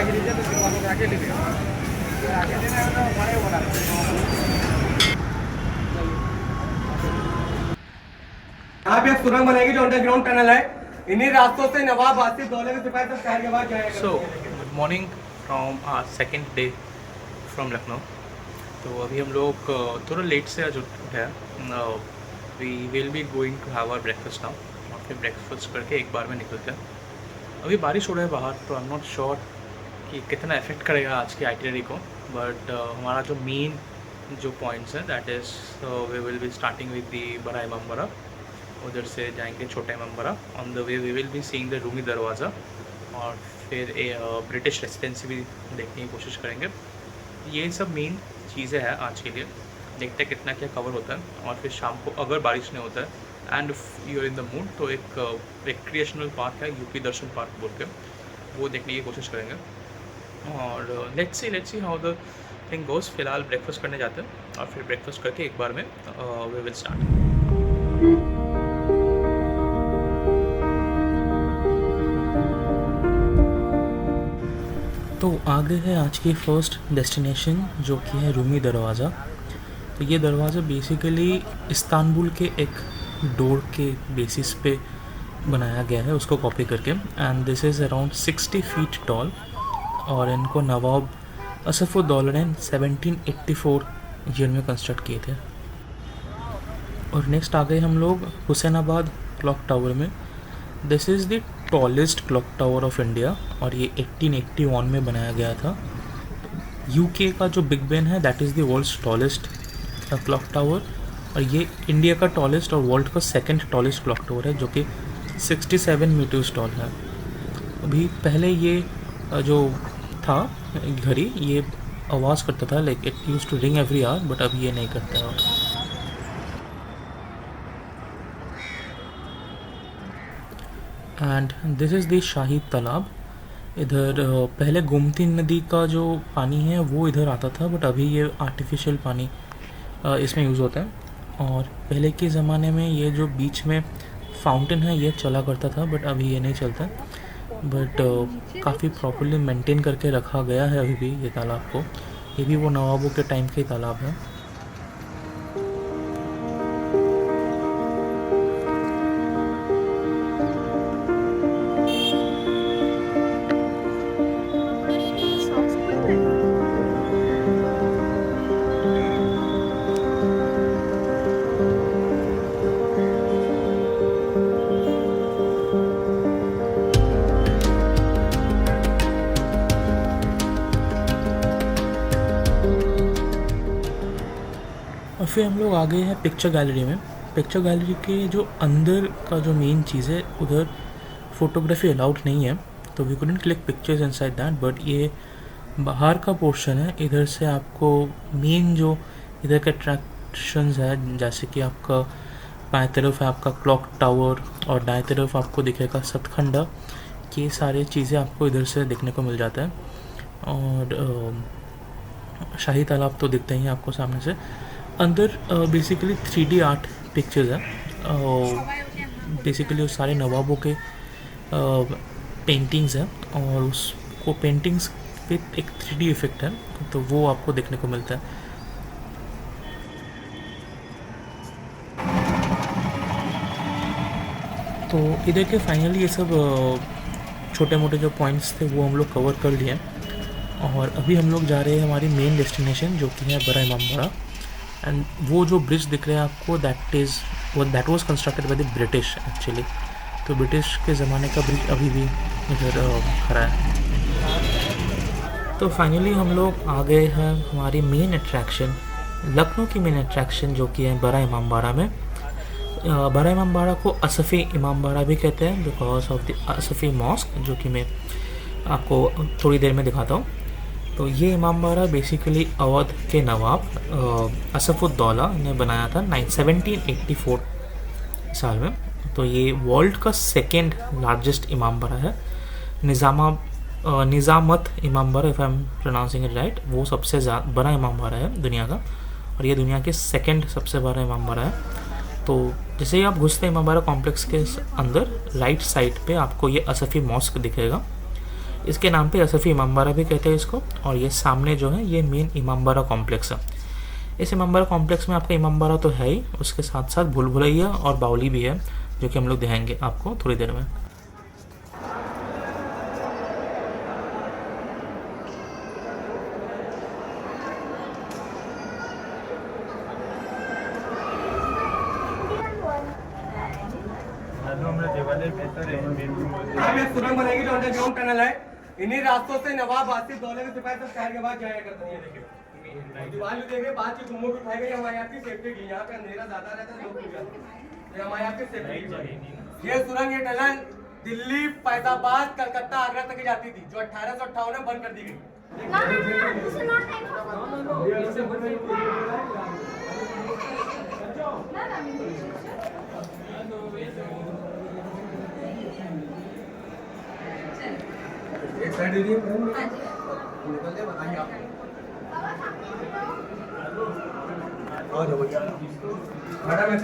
आगे लीजिए तो फिर वालों को आगे लीजिए आगे देने तो बड़े बोला यहाँ पे एक सुरंग बनेगी जो अंडरग्राउंड टनल है इन्हीं रास्तों से नवाब आसिफ दौले के सिपाही सब शहर के बाद जाएगा। So good morning from our second day from Lucknow. तो अभी हम लोग थोड़ा लेट से आज उठे हैं। We will be going to have our breakfast now और फिर ब्रेकफास्ट करके एक बार में निकलते हैं। अभी बारिश हो रहा है बाहर, तो आई एम नॉट श्योर कि कितना इफेक्ट करेगा आज की आइटिनरी को, बट हमारा जो मेन जो पॉइंट्स हैं that is we will be starting with the Bada Imambara, उधर से जाएंगे Chhota Imambara. On the way we will be seeing the Rumi Darwaza और फिर ब्रिटिश रेसिडेंसी भी देखने की कोशिश करेंगे। ये सब मेन चीज़ें हैं आज के लिए। देखते हैं कितना क्या कवर होता है और फिर शाम को अगर बारिश नहीं होता है and you are in the mood तो एक रिक्रिएशनल पार्क है यूपी दर्शन पार्क बोल के, वो देखने की कोशिश करेंगे। और let's see how the thing goes. फिलहाल ब्रेकफास्ट करने जाते हैं और फिर ब्रेकफास्ट करके एक बार में वी विल स्टार्ट। तो आगे है आज की फ़र्स्ट डेस्टिनेशन जो कि है रूमी दरवाज़ा। तो ये दरवाज़ा बेसिकली इस्तांबुल के एक डोर के बेसिस पे बनाया गया है, उसको कॉपी करके। And this is around 60 feet tall और इनको नवाब असफुद्दौला ने 1784 ईयर में कंस्ट्रक्ट किए थे। और नेक्स्ट आ गए हम लोग हुसैनाबाद क्लॉक टावर में। This is the tallest clock tower of India और ये 1881 में बनाया गया था। यूके का जो बिग बेन है that is the world's tallest clock tower और ये इंडिया का टॉलेस्ट और वर्ल्ड का सेकंड टॉलेस्ट क्लॉक टावर है जो कि 67 मीटर्स टॉल है। अभी पहले ये जो था घड़ी ये आवाज़ करता था, like it used to ring every hour, but अभी ये नहीं करता है। And this is the Shahi Talab. इधर पहले गोमती नदी का जो पानी है वो इधर आता था, बट अभी ये आर्टिफिशियल पानी इसमें यूज़ होता है। और पहले के ज़माने में ये जो बीच में फाउंटेन है ये चला करता था, बट अभी ये नहीं चलता। बट काफ़ी प्रॉपर्ली मेंटेन करके रखा गया है अभी भी ये तालाब को। ये भी वो नवाबों के टाइम के तालाब है। और फिर हम लोग आ गए हैं पिक्चर गैलरी में। पिक्चर गैलरी के जो अंदर का जो मेन चीज़ है उधर फ़ोटोग्राफी अलाउड नहीं है, तो we couldn't click pictures inside that. But ये बाहर का पोर्शन है, इधर से आपको मेन जो इधर के अट्रैक्शंस है, जैसे कि आपका बाएं तरफ है आपका क्लॉक टावर और दाएं तरफ आपको दिखेगा सतखंडा। ये सारी चीज़ें आपको इधर से देखने को मिल जाता है। और शाही तालाब तो दिखते ही आपको सामने से। अंदर बेसिकली 3D आर्ट पिक्चर्स है, बेसिकली उस सारे नवाबों के पेंटिंग्स हैं और उसको पेंटिंग्स पे एक 3D इफेक्ट है, तो वो आपको देखने को मिलता है। तो इधर के फाइनली ये सब छोटे मोटे जो पॉइंट्स थे वो हम लोग कवर कर लिए। और अभी हम लोग जा रहे हैं हमारी मेन डेस्टिनेशन जो कि है बड़ा इमामबाड़ा। एंड वो जो ब्रिज दिख रहा है आपको that was constructed by the British actually. तो ब्रिटिश के ज़माने का ब्रिज अभी भी इधर खड़ा है। तो फाइनली हम लोग आ गए हैं हमारी मेन अट्रैक्शन, लखनऊ की मेन अट्रैक्शन जो कि है बड़ा इमामबाड़ा में। बड़ा इमामबाड़ा को असफ़ी इमामबाड़ा भी कहते हैं बिकॉज ऑफ द असफ़ी मॉस्क, जो कि मैं आपको थोड़ी देर में दिखाता हूँ। तो ये इमामबाड़ा बेसिकली अवध के नवाब असफुद्दौला ने बनाया था 1784 साल में। तो ये वर्ल्ड का सेकेंड लार्जेस्ट इमामबाड़ा है। Nizamat Imambara, if I am pronouncing it right, वो सबसे बड़ा इमामबाड़ा है दुनिया का और ये दुनिया के सेकेंड सबसे बड़ा इमामबाड़ा है। तो जैसे ही आप घुसते हैं इमामबाड़ा कॉम्प्लेक्स के अंदर, राइट साइड पे आपको ये असफ़ी मॉस्क दिखेगा। इसके नाम पे असफी इमामबाड़ा भी कहते हैं इसको। और ये सामने जो है ये मेन इमामबाड़ा कॉम्प्लेक्स है। इस इमामबाड़ा कॉम्प्लेक्स में आपका इमामबाड़ा तो है ही, उसके साथ साथ भूल भुलैया और बावली भी है, जो कि हम लोग दिखाएंगे आपको थोड़ी देर में। यहाँ पे सुरंग बनेगी जो अंडरग्राउंड टनल है। इन्हीं रास्तों से नवाब आसिफ दौले के सिपाही सब शहर के बाद जाया करते हैं। देखिए दीवार भी देखे, बात की गुम्मो भी उठाई गई हमारे आपकी सेफ्टी की। यहाँ पे अंधेरा ज्यादा रहता है, लोग भी जाते हैं। ये हमारे आपकी सेफ्टी की। ये सुरंग, ये टनल दिल्ली, फैजाबाद, कलकत्ता, आगरा तक की जाती थी, जो 1858 में बंद कर दी गई। एक साइड दीजिए, निकलते बताइए आप। और जो भैया खड़ा में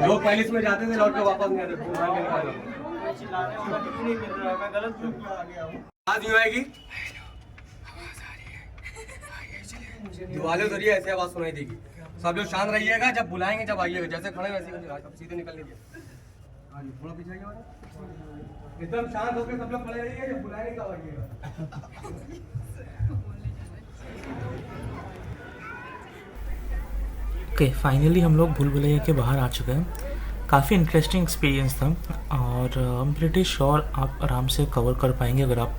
लोग पहले इसमें जाते थे, लौट के वापस नहीं आते। आज यूं आएगी, दिवाले उधर ऐसे आवाज सुनाई देगी। सब लोग शांत रहिएगा, जब बुलाएंगे जब आइएगा, जैसे खड़े वैसे सीधे निकल लीजिए। थोड़ा पीछे एकदम शांत होकर सब लोग खड़े रहिए, जब बुलाएंगे तब आइएगा। ओके, फाइनली हम लोग भूल भुलैया के बाहर आ चुके हैं। काफ़ी इंटरेस्टिंग एक्सपीरियंस था और प्रीटी श्योर आप आराम से कवर कर पाएंगे अगर आप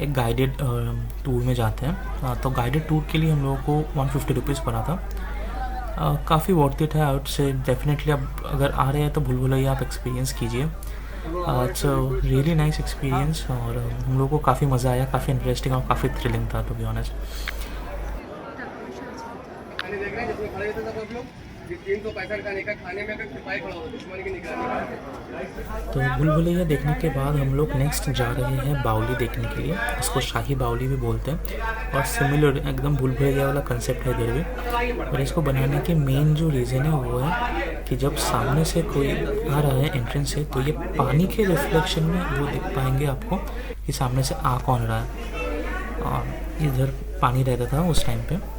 एक गाइडेड टूर में जाते हैं। तो गाइडेड टूर के लिए हम लोगों को 150 रुपीज़ पड़ा था। काफ़ी वर्थ इट है, आउट से डेफिनेटली आप अगर आ रहे हैं तो भूल भुलैया आप एक्सपीरियंस कीजिए। इट्स रियली नाइस एक्सपीरियंस और हम लोगों को काफ़ी मज़ा आया, काफ़ी इंटरेस्टिंग और काफ़ी थ्रिलिंग था टू बी ऑनेस्ट। देख रहे हैं जिसमें खड़े होते सब लोग 365 का निकल खाने में अगर सिपाही खड़ा होता दुश्मन की निगरानी। तो भूल भुलैया देखने के बाद हम लोग नेक्स्ट जा रहे हैं बावली देखने के लिए। इसको शाही बावली भी बोलते हैं और सिमिलर एकदम भूल भुलैया वाला कंसेप्ट है इधर भी। और इसको बनाने के मेन जो रीज़न है वो है कि जब सामने से कोई आ रहा है एंट्रेंस से, तो ये पानी के रिफ्लेक्शन में वो दिख पाएंगे आपको कि सामने से आ कौन रहा है। और इधर पानी रहता था उस टाइम पे।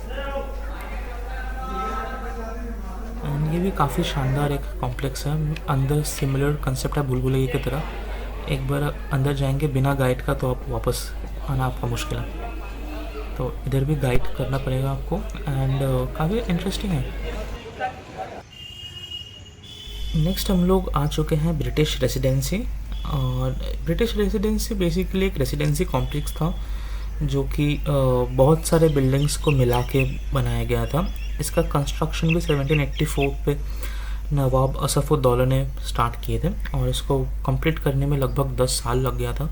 ये भी काफ़ी शानदार एक कॉम्प्लेक्स है, अंदर सिमिलर कंसेप्ट है भूल भुलैया की तरह। एक बार अंदर जाएंगे बिना गाइड का तो आप वापस आना आपका मुश्किल है, तो इधर भी गाइड करना पड़ेगा आपको। एंड काफ़ी इंटरेस्टिंग है। नेक्स्ट हम लोग आ चुके हैं ब्रिटिश रेसिडेंसी। और ब्रिटिश रेसिडेंसी बेसिकली एक रेसिडेंसी कॉम्प्लेक्स था जो कि बहुत सारे बिल्डिंग्स को मिला के बनाया गया था। इसका कंस्ट्रक्शन भी 1784 पे नवाब असफुद्दौला ने स्टार्ट किए थे और इसको कंप्लीट करने में लगभग 10 साल लग गया था।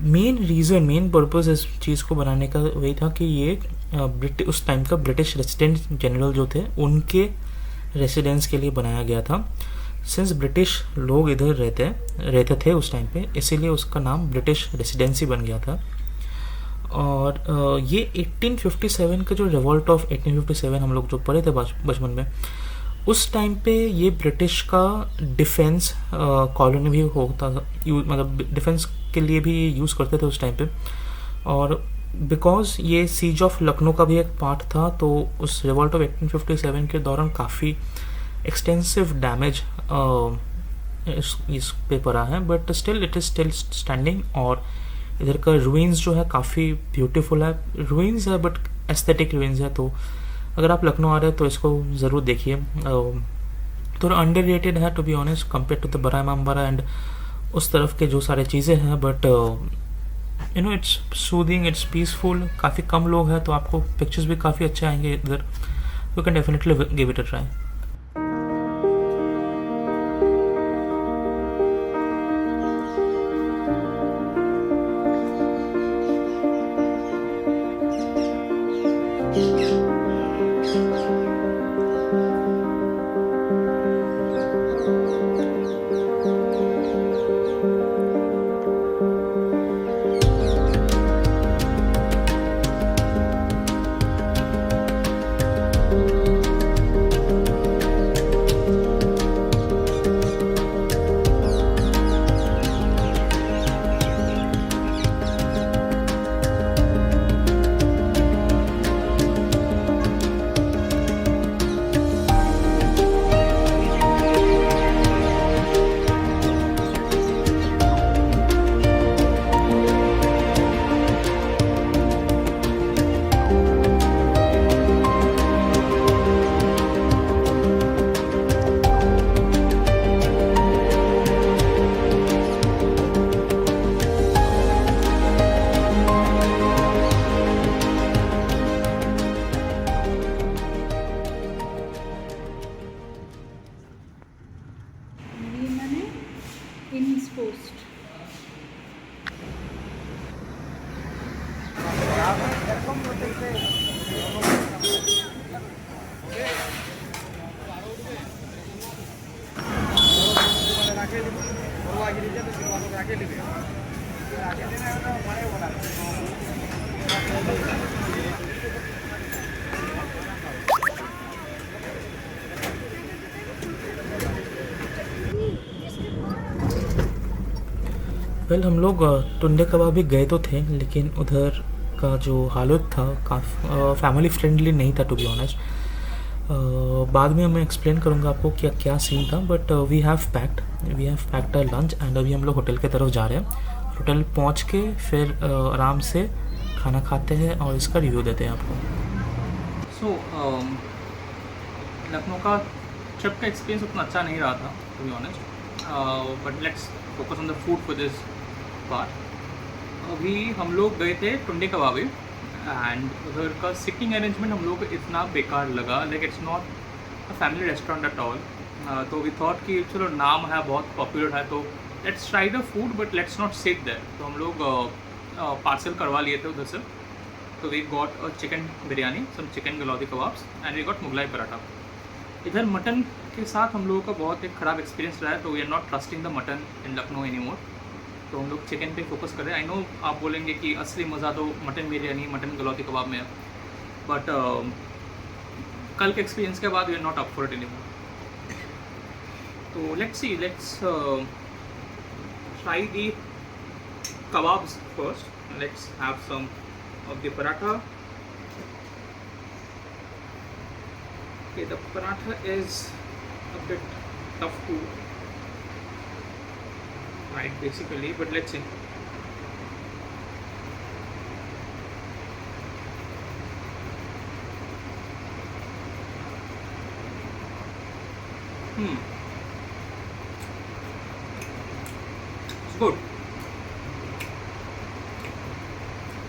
मेन पर्पस इस चीज़ को बनाने का वही था कि ये उस टाइम का ब्रिटिश रेसिडेंट जनरल जो थे उनके रेसिडेंस के लिए बनाया गया था। सिंस ब्रिटिश लोग इधर रहते थे उस टाइम पे, इसीलिए उसका नाम ब्रिटिश रेसिडेंसी बन गया था। और ये 1857 का जो रिवॉल्ट ऑफ 1857 हम लोग जो पढ़े थे बचपन में, उस टाइम पे ये ब्रिटिश का डिफेंस कॉलोनी भी होता था, मतलब डिफेंस के लिए भी यूज़ करते थे उस टाइम पे। और बिकॉज ये सीज ऑफ लखनऊ का भी एक पार्ट था, तो उस रिवॉल्ट ऑफ 1857 के दौरान काफ़ी एक्सटेंसिव डैमेज इस पे पड़ा है, but still it is still standing. और इधर का रूइंस जो है काफ़ी ब्यूटीफुल है, रूइंस है बट एस्थेटिक रूइंस है। तो अगर आप लखनऊ आ रहे हैं तो इसको ज़रूर देखिए। थोड़ा अंडररेटेड है to be honest compare to the Bada Imambara and उस तरफ के जो सारे चीज़ें हैं, but you know it's soothing, it's peaceful. काफ़ी कम लोग हैं तो आपको पिक्चर्स भी काफ़ी अच्छे आएंगे इधर। You can definitely give it a try. post. Well हम लोग टुंडे कबाब गए तो थे, लेकिन उधर का जो हालत था काफ़ी फैमिली फ्रेंडली नहीं था, टू बी ऑनेस्ट। बाद में मैं एक्सप्लेन करूँगा आपको क्या क्या सीन था, but we have packed a lunch and अभी हम लोग होटल की तरफ जा रहे हैं। होटल पहुँच के फिर आराम से खाना खाते हैं और इसका रिव्यू देते हैं आपको। सो लखनऊ का ट्रिप का एक्सपीरियंस उतना अच्छा नहीं रहा था, to be honest, but let's focus on the food for this part. अभी हम लोग गए थे टुंडे कबाबी एंड उधर का सिटिंग अरेंजमेंट हम लोग को इतना बेकार लगा, like it's not a family restaurant at all. तो वी थॉट कि चलो नाम है, बहुत पॉपुलर है, तो let's try the food but let's not sit there. तो हम लोग पार्सल करवा लिए थे उधर से। तो we got a chicken biryani, some chicken galouti kebabs and we got Mughlai paratha. इधर मटन के साथ हम लोगों का बहुत एक ख़राब एक्सपीरियंस रहा है, तो we are not trusting the mutton in Lucknow any more. तो हम लोग चिकन पे फोकस कर रहे हैं। आई नो आप बोलेंगे कि असली मज़ा तो mutton biryani, mutton galouti kebab में है, बट कल के एक्सपीरियंस के बाद we are not up for it any more. तो let's try the kebabs first. Let's have some of the paratha. Okay, the paratha is a bit tough to write basically, but let's see. It's good.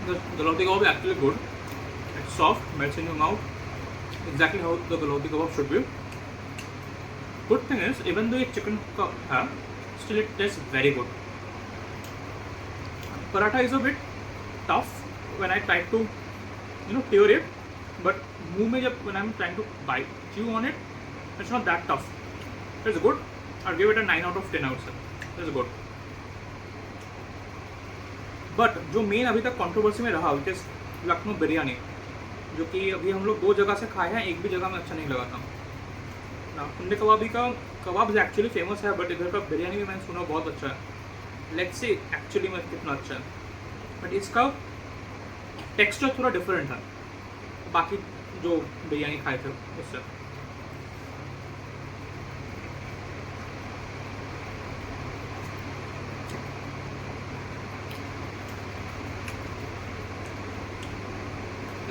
The galauti kebab is actually good. It's soft, melts in your mouth, exactly how the galauti kebab should be. Good thing is, even though it's chicken kebab है, still it tastes very good. Paratha is a bit tough when I try to, tear it, but मुंह में जब when I'm trying to bite, chew on it, it's not that tough. It's good. I'll give it a 9 out of 10. I would say it's good. But जो main अभी तक controversy में रहा, which is Lucknow biryani, जो कि अभी हम लोग 2 जगह से खाए हैं, एक भी जगह में अच्छा नहीं लगा था ना। टुंडे कबाबी का कबाब एक्चुअली फेमस है, बट इधर का बिरयानी भी मैंने सुना बहुत अच्छा है। लेट्स सी एक्चुअली में कितना अच्छा है, बट इसका टेक्सचर थोड़ा डिफरेंट है बाकी जो बिरयानी खाए थे उससे।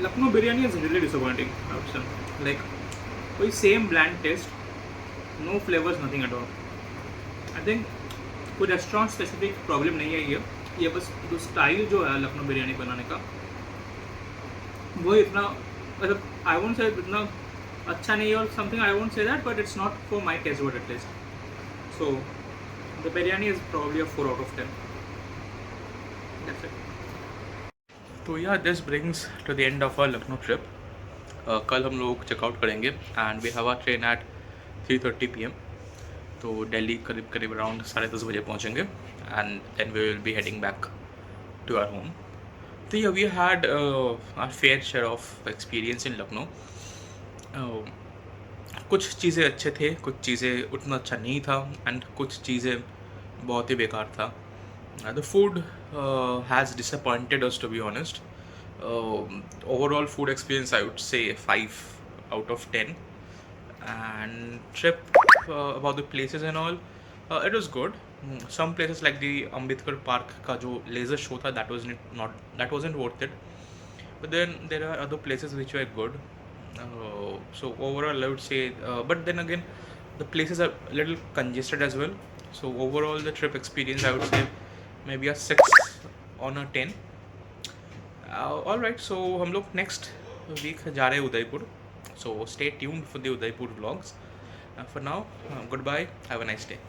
Lucknow biryani is really disappointing, I would say. Like कोई same bland taste, no flavours, nothing at all. I think कोई रेस्टोरेंट स्पेसिफिक प्रॉब्लम नहीं है ये बस जो स्टाइल जो है लखनऊ बिरयानी बनाने का, वो इतना, मतलब आई वोंट से इतना अच्छा नहीं है और something, I won't say that, but it's not for my taste but at least. So the biryani is probably a 4 out of 10. That's it. तो yeah this brings to the end of our Lucknow trip. कल हम लोग checkout करेंगे and we have our train at 3:30 PM। तो दिल्ली करीब around 10:30 बजे पहुँचेंगे and then we will be heading back to our home. तो yeah we had our fair share of experience in Lucknow. कुछ चीज़ें अच्छे थे, कुछ चीज़ें उतना अच्छा नहीं था एंड कुछ चीज़ें बहुत ही बेकार था। The food has disappointed us, to be honest. Overall food experience, I would say 5 out of 10. And trip about the places and all, it was good. Some places like the Ambedkar Park का जो laser show था, that wasn't worth it. But then there are other places which were good. So overall, I would say, but then again, the places are a little congested as well. So overall, the trip experience, I would say, maybe a 6 on a 10. All right, so हम लोग next week जा रहे हैं Udaipur. So stay tuned for the Udaipur vlogs. For now, goodbye. Have a nice day.